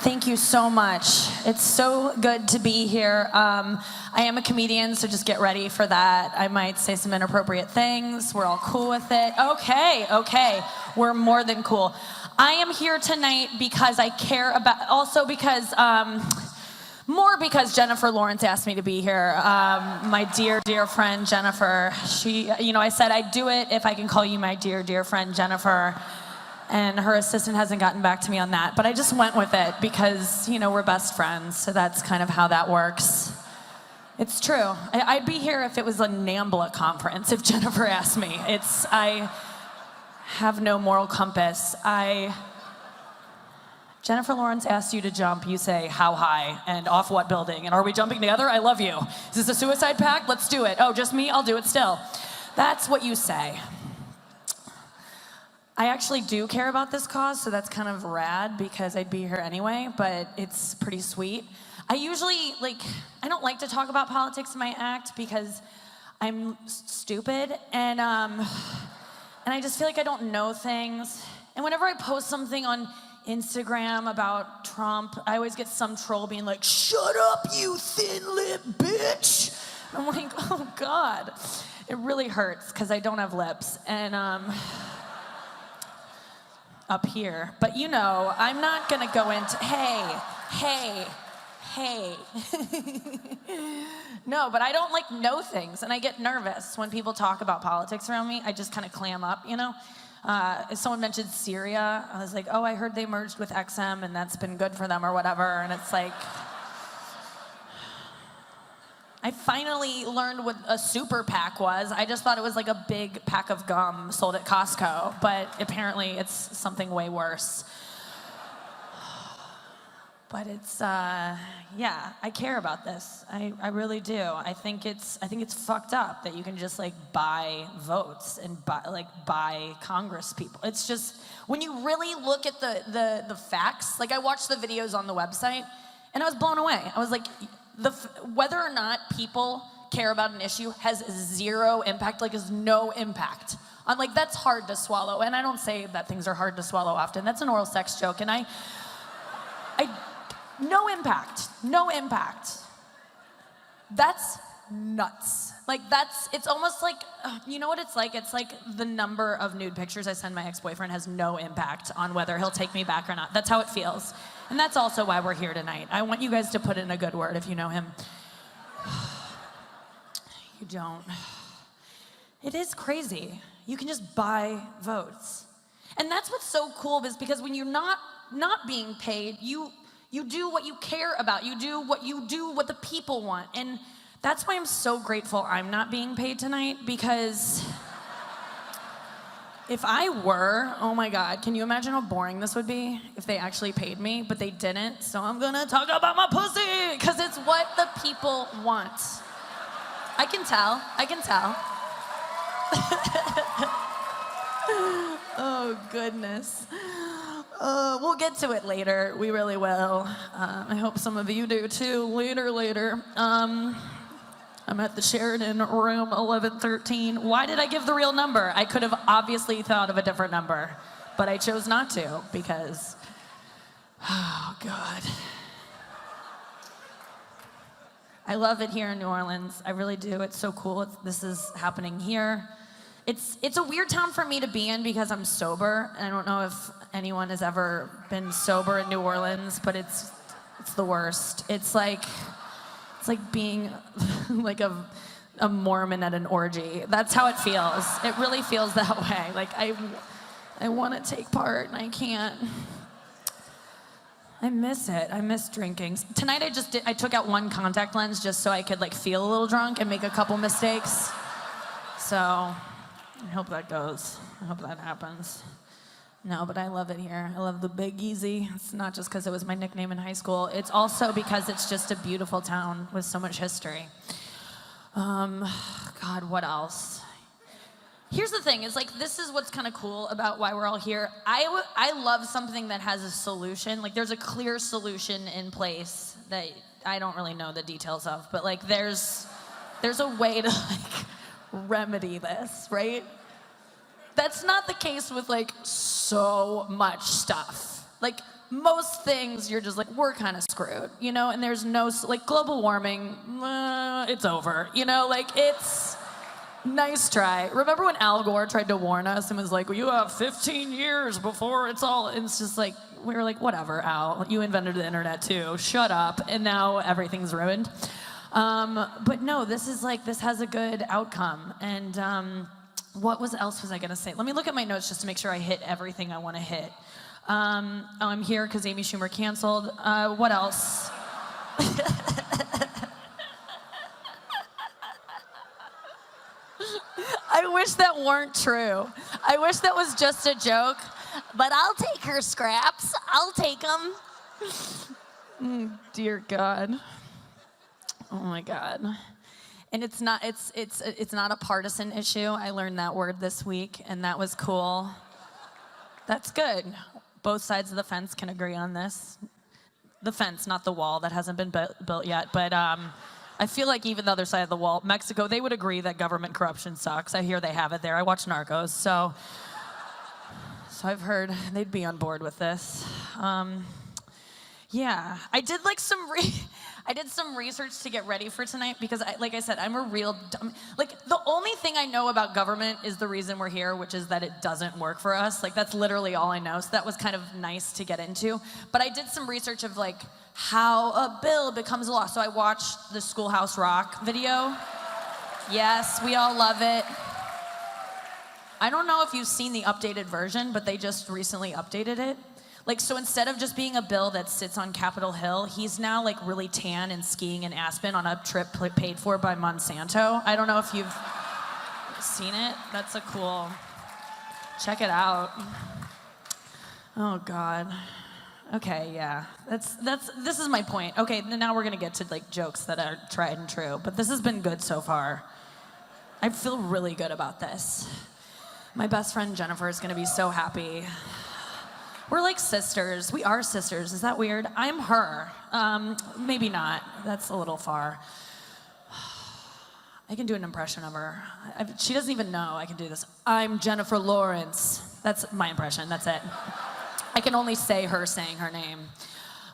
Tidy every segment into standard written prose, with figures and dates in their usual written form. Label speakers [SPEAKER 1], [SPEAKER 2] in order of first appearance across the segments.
[SPEAKER 1] Thank you so much. It's so good to be here. I am a comedian, so just get ready for that. I might say some inappropriate things. We're all cool with it. Okay. We're more than cool. I am here tonight because I care about, also because, more because Jennifer Lawrence asked me to be here. My dear friend, Jennifer. She, I said I'd do it if I can call you my dear friend, Jennifer. And her assistant hasn't gotten back to me on that. But I just went with it because, we're best friends. So that's kind of how that works. It's true. I'd be here if it was a NAMBLA conference, if Jennifer asked me. I have no moral compass. Jennifer Lawrence asked you to jump. You say, how high and off what building? And are we jumping together? I love you. Is this a suicide pact? Let's do it. Oh, just me? I'll do it still. That's what you say. I actually do care about this cause, so that's kind of rad because I'd be here anyway, but it's pretty sweet. I usually, I don't like to talk about politics in my act because I'm stupid, and I just feel like I don't know things. And whenever I post something on Instagram about Trump, I always get some troll being like, shut up, you thin-lipped bitch. I'm like, oh God. It really hurts because I don't have lips, and up here. But I'm not gonna go into, hey. No, but I don't know things, and I get nervous when people talk about politics around me. I just kind of clam up, If someone mentioned Syria, I was like, oh, I heard they merged with XM, and that's been good for them or whatever, and it's like, I finally learned what a super PAC was. I just thought it was like a big pack of gum sold at Costco, but apparently it's something way worse. But it's, I care about this. I really do. I think it's fucked up that you can just buy votes and buy Congress people. It's just, when you really look at the facts, I watched the videos on the website and I was blown away. I was like, whether or not people care about an issue has zero impact, is no impact. I'm like, that's hard to swallow. And I don't say that things are hard to swallow often. That's an oral sex joke. And no impact. That's nuts. It's almost like, you know what it's like? It's like the number of nude pictures I send my ex-boyfriend has no impact on whether he'll take me back or not. That's how it feels. And that's also why we're here tonight. I want you guys to put in a good word if you know him. You don't. It is crazy. You can just buy votes. And that's what's so cool, is because when you're not being paid, you do what you care about. You do what the people want. And that's why I'm so grateful I'm not being paid tonight, because if I were, oh my God, can you imagine how boring this would be if they actually paid me, but they didn't? So I'm gonna talk about my pussy, because it's what the people want. I can tell. Oh, goodness. We'll get to it later. We really will. I hope some of you do too. Later. I'm at the Sheridan, room 1113. Why did I give the real number? I could have obviously thought of a different number, but I chose not to because, oh God. I love it here in New Orleans. I really do. It's so cool. This is happening here. It's a weird town for me to be in because I'm sober. I don't know if anyone has ever been sober in New Orleans, but it's the worst. It's like being like a Mormon at an orgy. That's how it feels. It really feels that way. I want to take part and I can't. I miss it. I miss drinking. Tonight I took out one contact lens just so I could feel a little drunk and make a couple mistakes. So I hope that goes. I hope that happens. No, but I love it here. I love the Big Easy. It's not just because it was my nickname in high school. It's also because it's just a beautiful town with so much history. God, what else? Here's the thing, is this is what's kind of cool about why we're all here. I love something that has a solution. There's a clear solution in place that I don't really know the details of, but there's a way to remedy this, right? That's not the case with so much stuff. most things you're just like, we're kind of screwed, you know, and there's no, like global warming, it's over, you know, like it's nice try. Remember when Al Gore tried to warn us and was like, well, you have 15 years before it's all, and it's just like, we were like, whatever, Al, you invented the internet too, shut up, and now everything's ruined. But no, this is like, this has a good outcome, and what else was I gonna say? Let me look at my notes just to make sure I hit everything I wanna hit. I'm here because Amy Schumer canceled. What else? I wish that weren't true. I wish that was just a joke, but I'll take her scraps. I'll take them. Dear God. Oh my God. And it's not a partisan issue. I learned that word this week, and that was cool. That's good. Both sides of the fence can agree on this. The fence, not the wall, that hasn't been built yet. But I feel like even the other side of the wall, Mexico, they would agree that government corruption sucks. I hear they have it there. I watch Narcos, so I've heard they'd be on board with this. Yeah, I did like some research to get ready for tonight because, like I said, I'm a real dumb. Like, the only thing I know about government is the reason we're here, which is that it doesn't work for us. Like, that's literally all I know. So that was kind of nice to get into. But I did some research of, like, how a bill becomes a law. So I watched the Schoolhouse Rock video. Yes, we all love it. I don't know if you've seen the updated version, but they just recently updated it. Like, so instead of just being a bill that sits on Capitol Hill, he's now like really tan and skiing in Aspen on a trip paid for by Monsanto. I don't know if you've seen it. That's a cool, check it out. Oh God. Okay, yeah, this is my point. Okay, now we're gonna get to like jokes that are tried and true, but this has been good so far. I feel really good about this. My best friend Jennifer is gonna be so happy. We're like sisters. We are sisters. Is that weird? I'm her. Maybe not. That's a little far. I can do an impression of her. She doesn't even know I can do this. I'm Jennifer Lawrence. That's my impression. That's it. I can only say her saying her name.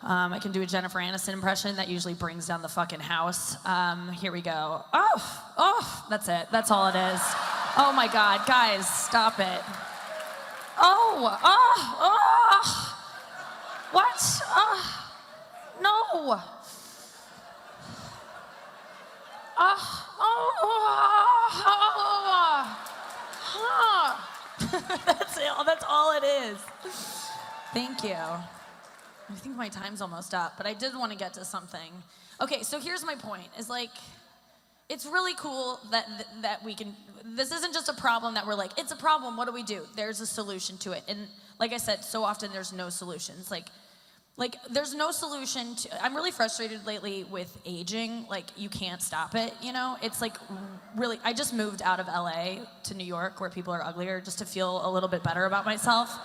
[SPEAKER 1] I can do a Jennifer Aniston impression that usually brings down the fucking house. Here we go. Oh, that's it. That's all it is. Oh my God, guys, stop it. What? No. That's it. That's all it is. Thank you. I think my time's almost up, but I did want to get to something. Okay, so here's my point, is like, it's really cool that we can, this isn't just a problem that we're like, it's a problem, what do we do? There's a solution to it. And like I said, so often there's no solutions. Like there's no solution to, I'm really frustrated lately with aging. Like, you can't stop it, you know? It's like, really, I just moved out of LA to New York where people are uglier just to feel a little bit better about myself.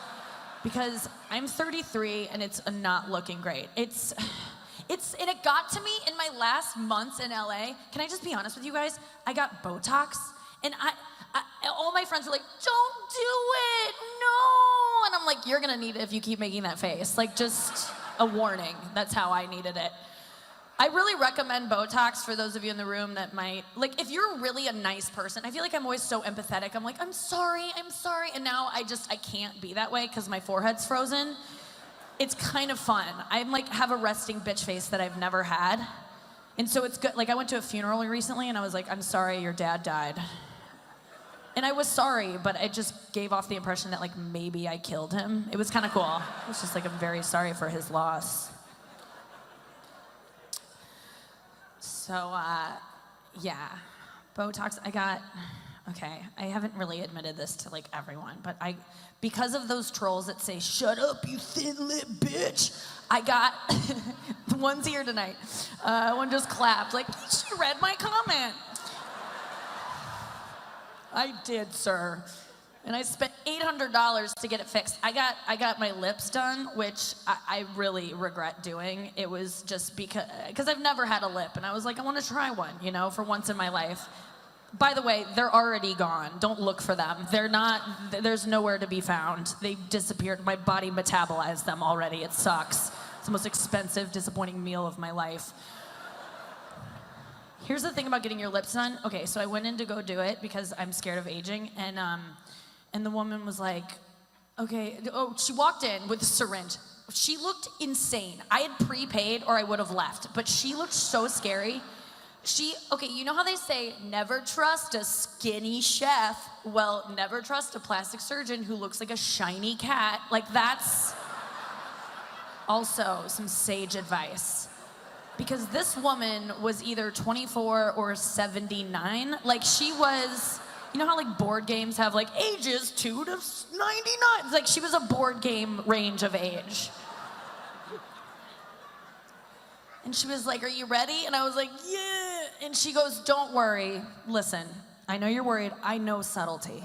[SPEAKER 1] Because I'm 33 and it's not looking great. And it got to me in my last months in LA. Can I just be honest with you guys? I got Botox, and all my friends were like, don't do it, no. And I'm like, you're gonna need it if you keep making that face. Like, just a warning, that's how I needed it. I really recommend Botox for those of you in the room that might, like, if you're really a nice person, I feel like I'm always so empathetic. I'm like, I'm sorry. And now I can't be that way because my forehead's frozen. It's kind of fun. I'm like, have a resting bitch face that I've never had. And so it's good. Like, I went to a funeral recently and I was like, I'm sorry, your dad died. And I was sorry, but I just gave off the impression that like maybe I killed him. It was kind of cool. It was just like, I'm very sorry for his loss. So, yeah, Botox, okay, I haven't really admitted this to like everyone, but because of those trolls that say, shut up, you thin-lip bitch, I got, one's here tonight, one just clapped, like, she read my comment. I did, sir. And I spent $800 to get it fixed. I got my lips done, which I really regret doing. It was just because I've never had a lip, and I was like, I want to try one, you know, for once in my life. By the way, they're already gone. Don't look for them. They're not, there's nowhere to be found. They disappeared. My body metabolized them already. It sucks. It's the most expensive, disappointing meal of my life. Here's the thing about getting your lips done. Okay, so I went in to go do it because I'm scared of aging, and the woman was like, okay, she walked in with a syringe. She looked insane. I had prepaid or I would have left, but she looked so scary. Okay, you know how they say, never trust a skinny chef? Well, never trust a plastic surgeon who looks like a shiny cat. Like, that's also some sage advice. Because this woman was either 24 or 79. Like, she was, you know how like board games have like ages 2 to 99? It's like she was a board game range of age. And she was like, are you ready? And I was like, yeah. And she goes, don't worry. Listen, I know you're worried. I know subtlety.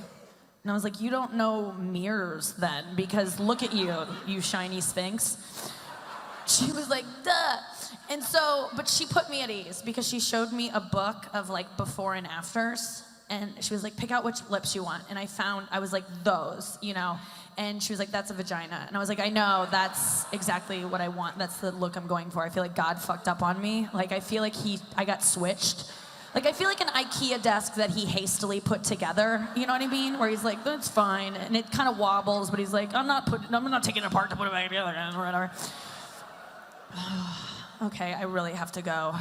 [SPEAKER 1] And I was like, you don't know mirrors then, because look at you, you shiny sphinx. She was like, duh. And so, but she put me at ease because she showed me a book of like before and afters. And she was like, pick out which lips you want. And I was like, those, you know. And she was like, that's a vagina. And I was like, I know, that's exactly what I want. That's the look I'm going for. I feel like God fucked up on me. Like, I feel like I got switched. Like, I feel like an IKEA desk that he hastily put together, you know what I mean? Where he's like, that's fine. And it kind of wobbles, but he's like, I'm not taking it apart to put it back together or whatever. Okay, I really have to go.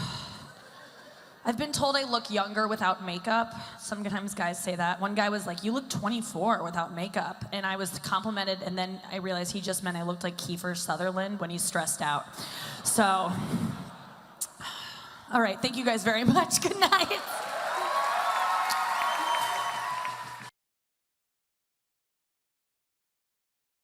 [SPEAKER 1] I've been told I look younger without makeup. Sometimes guys say that. One guy was like, you look 24 without makeup. And I was complimented, and then I realized he just meant I looked like Kiefer Sutherland when he's stressed out. So, all right, thank you guys very much. Good night.